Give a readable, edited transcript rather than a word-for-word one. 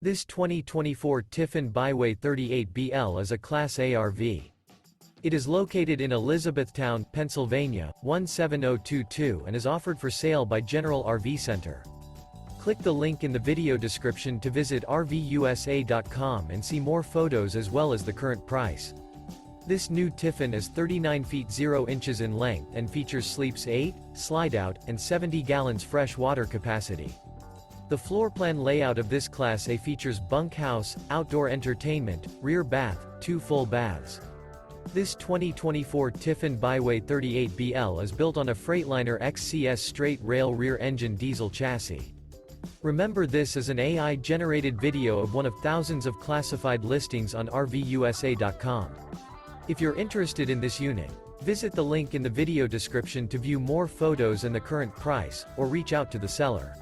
This 2024 Tiffin Byway 38BL is a Class A RV. It is located in Elizabethtown, Pennsylvania, 17022 and is offered for sale by General RV Center. Click the link in the video description to visit RVUSA.com and see more photos as well as the current price. This new Tiffin is 39 feet 0 inches in length and features sleeps 8, Slideout, and 70 gallons fresh water capacity. The floor plan layout of this Class A features bunkhouse, outdoor entertainment, rear bath, 2 full baths. This 2024 Tiffin Byway 38BL is built on a Freightliner XCS straight rail rear engine diesel chassis. Remember, this is an AI-generated video of one of thousands of classified listings on RVUSA.com. If you're interested in this unit, visit the link in the video description to view more photos and the current price, or reach out to the seller.